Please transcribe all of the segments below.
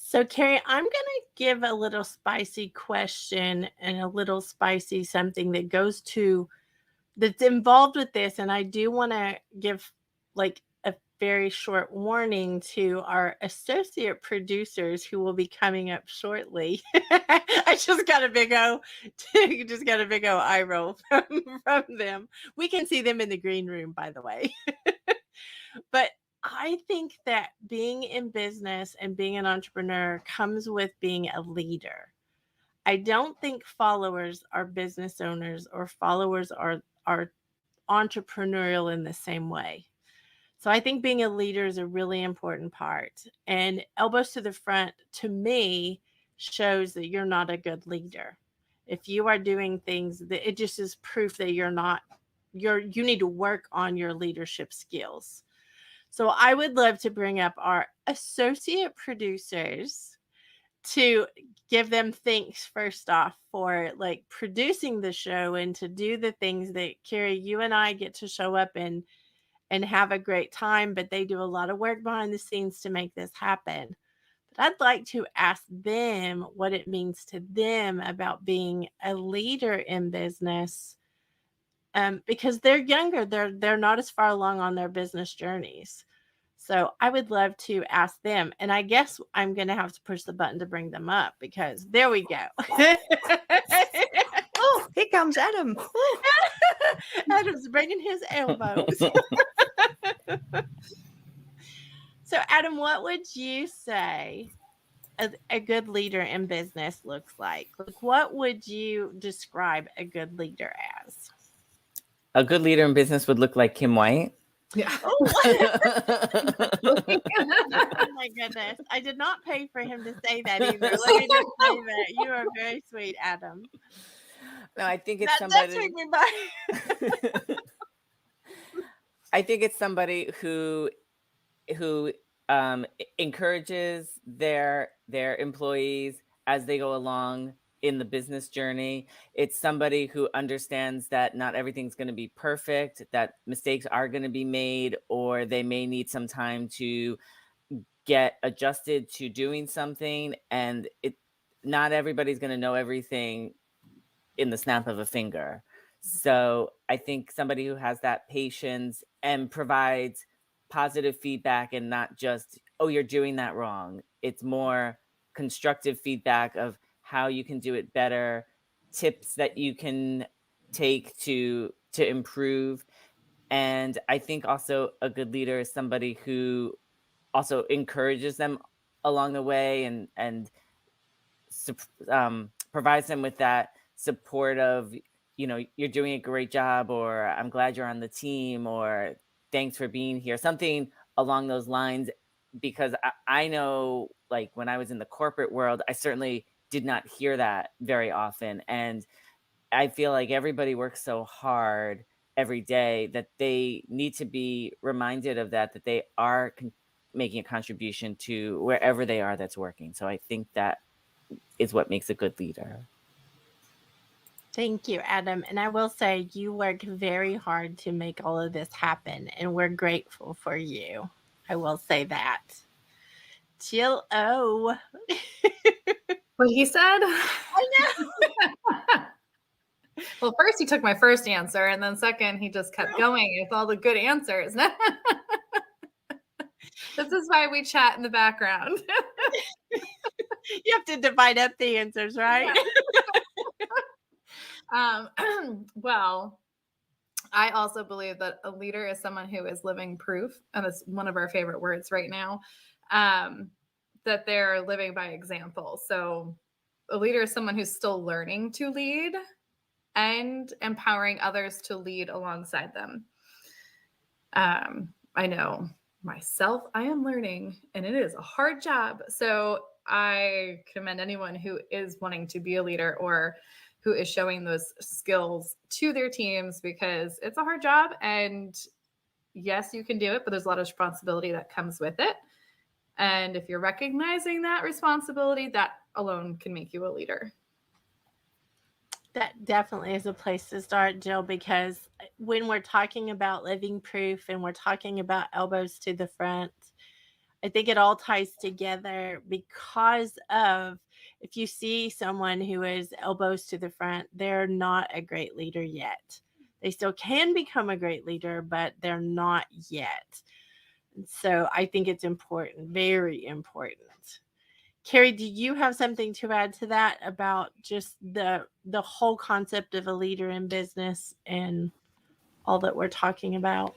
So, Carrie, I'm going to give a little spicy question and a little spicy something that goes to that's involved with this. And I do want to give like a very short warning to our associate producers who will be coming up shortly. I just got a big O, just got a big O eye roll from them. We can see them in the green room, by the way. But I think that being in business and being an entrepreneur comes with being a leader. I don't think followers are business owners or followers are entrepreneurial in the same way. So I think being a leader is a really important part. And elbows to the front to me shows that you're not a good leader. If you are doing things that it just is proof that you need to work on your leadership skills. So I would love to bring up our associate producers to give them thanks first off for like producing the show and to do the things that Carrie, you and I get to show up and have a great time, but they do a lot of work behind the scenes to make this happen. But I'd like to ask them what it means to them about being a leader in business. Because they're younger, they're not as far along on their business journeys. So I would love to ask them, and I guess I'm going to have to push the button to bring them up because there we go. Oh, here comes Adam. Adam's bringing his elbows. So Adam, what would you say a good leader in business looks like? Like, what would you describe a good leader as? A good leader in business would look like Kim White. Yeah. Oh, oh my goodness. I did not pay for him to say that either. Let me just say that. You are very sweet, Adam. No, I think it's somebody. That took me by. I think it's somebody who encourages their employees as they go along in the business journey. It's somebody who understands that not everything's going to be perfect, that mistakes are going to be made, or they may need some time to get adjusted to doing something. And not everybody's going to know everything in the snap of a finger. So I think somebody who has that patience and provides positive feedback and not just, oh, you're doing that wrong. It's more constructive feedback of how you can do it better, tips that you can take to improve. And I think also a good leader is somebody who also encourages them along the way and provides them with that support of, you're doing a great job, or I'm glad you're on the team, or thanks for being here, something along those lines. Because I know, like, when I was in the corporate world, I certainly did not hear that very often. And I feel like everybody works so hard every day that they need to be reminded of that they are making a contribution to wherever they are that's working. So I think that is what makes a good leader. Thank you, Adam. And I will say you work very hard to make all of this happen, and we're grateful for you. I will say that. Jill O. What he said? I know. Well, first he took my first answer, and then second, he just kept going with all the good answers. This is why we chat in the background. You have to divide up the answers, right? Yeah. Well, I also believe that a leader is someone who is living proof, and it's one of our favorite words right now, that they're living by example. So a leader is someone who's still learning to lead and empowering others to lead alongside them. I know myself, I am learning, and it is a hard job. So I commend anyone who is wanting to be a leader or who is showing those skills to their teams, because it's a hard job. And yes, you can do it, but there's a lot of responsibility that comes with it. And if you're recognizing that responsibility, that alone can make you a leader. That definitely is a place to start, Jill, because when we're talking about living proof and we're talking about elbows to the front, I think it all ties together because of, if you see someone who is elbows to the front, they're not a great leader yet. They still can become a great leader, but they're not yet. So I think it's important, very important. Kerry, do you have something to add to that about just the whole concept of a leader in business and all that we're talking about?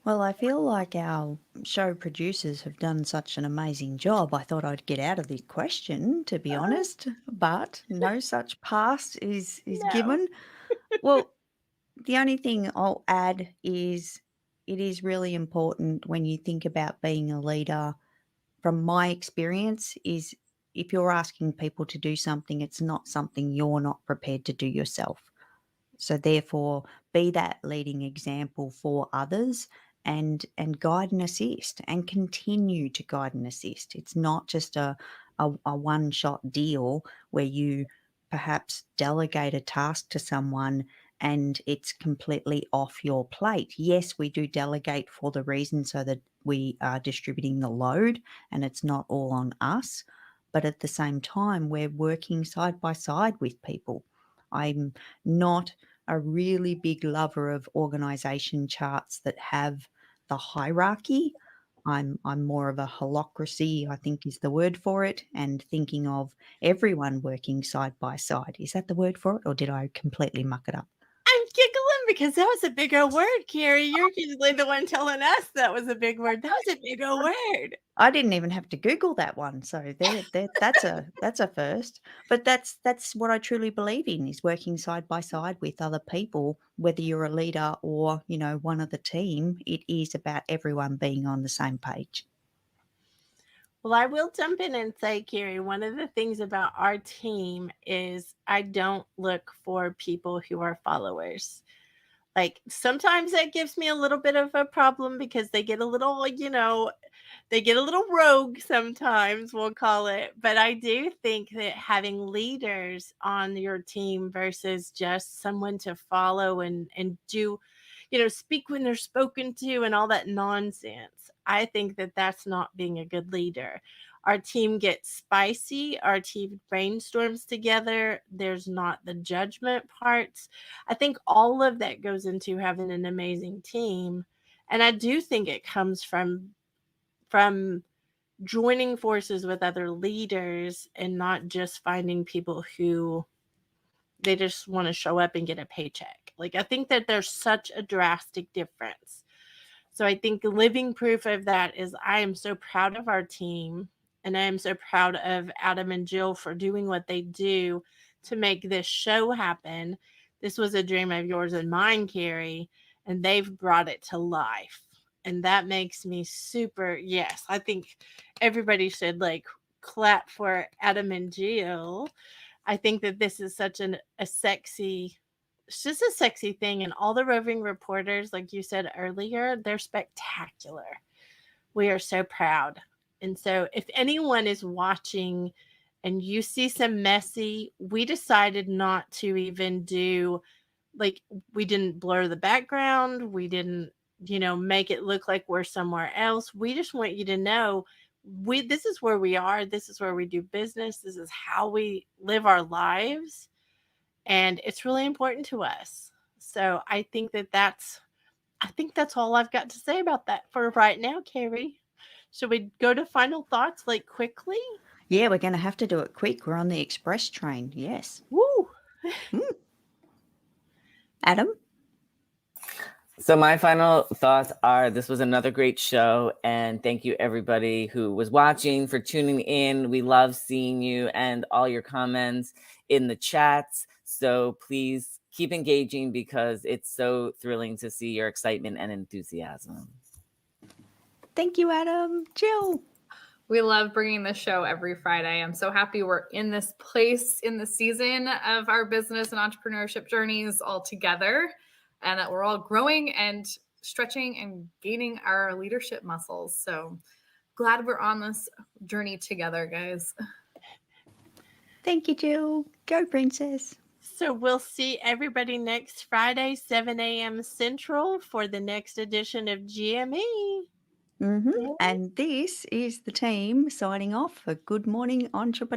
Well, I feel like our show producers have done such an amazing job. I thought I'd get out of the question, to be honest, but no such pass is No. given. Well, the only thing I'll add is it is really important when you think about being a leader. From my experience, is if you're asking people to do something, it's not something you're not prepared to do yourself. So therefore, be that leading example for others and guide and assist and continue to guide and assist. It's not just a one shot deal where you perhaps delegate a task to someone and it's completely off your plate. Yes, we do delegate for the reason so that we are distributing the load and it's not all on us. But at the same time, we're working side by side with people. I'm not a really big lover of organization charts that have the hierarchy. I'm more of a holacracy, I think is the word for it, and thinking of everyone working side by side. Is that the word for it, or did I completely muck it up? I'm giggling because that was a big old word, Kerry. You're usually the one telling us that was a big word. That was a big old word. I didn't even have to Google that one, so that's a first. But that's what I truly believe in is working side by side with other people, whether you're a leader or one of the team. It is about everyone being on the same page. Well, I will jump in and say, Kerry, one of the things about our team is I don't look for people who are followers. Like sometimes that gives me a little bit of a problem because they get a little, they get a little rogue sometimes, we'll call it. But I do think that having leaders on your team versus just someone to follow and do, speak when they're spoken to and all that nonsense. I think that that's not being a good leader. Our team gets spicy, our team brainstorms together. There's not the judgment parts. I think all of that goes into having an amazing team. And I do think it comes from joining forces with other leaders and not just finding people who they just want to show up and get a paycheck. Like I think that there's such a drastic difference. So I think living proof of that is I am so proud of our team and I am so proud of Adam and Jill for doing what they do to make this show happen. This was a dream of yours and mine, Kerry, and they've brought it to life. And that makes me super, yes, I think everybody should like clap for Adam and Jill. I think that this is such a sexy, it's just a sexy thing. And all the roving reporters, like you said earlier, they're spectacular. We are so proud. And so if anyone is watching and you see some messy, we decided not to even do, like, we didn't blur the background. We didn't, make it look like we're somewhere else. We just want you to know this is where we are. This is where we do business. This is how we live our lives. And it's really important to us. So I think that's all I've got to say about that for right now, Kerry. Should we go to final thoughts like quickly? Yeah, we're going to have to do it quick. We're on the express train. Yes. Woo! Adam? So my final thoughts are this was another great show, and thank you everybody who was watching for tuning in. We love seeing you and all your comments in the chats. So please keep engaging because it's so thrilling to see your excitement and enthusiasm. Thank you, Adam. Jill? We love bringing the show every Friday. I'm so happy we're in this place in the season of our business and entrepreneurship journeys all together, and that we're all growing and stretching and gaining our leadership muscles. So glad we're on this journey together, guys. Thank you, Jill. Go, Princess. So we'll see everybody next Friday, 7 a.m. Central for the next edition of GME. And this is the team signing off for Good Morning Entrepreneur.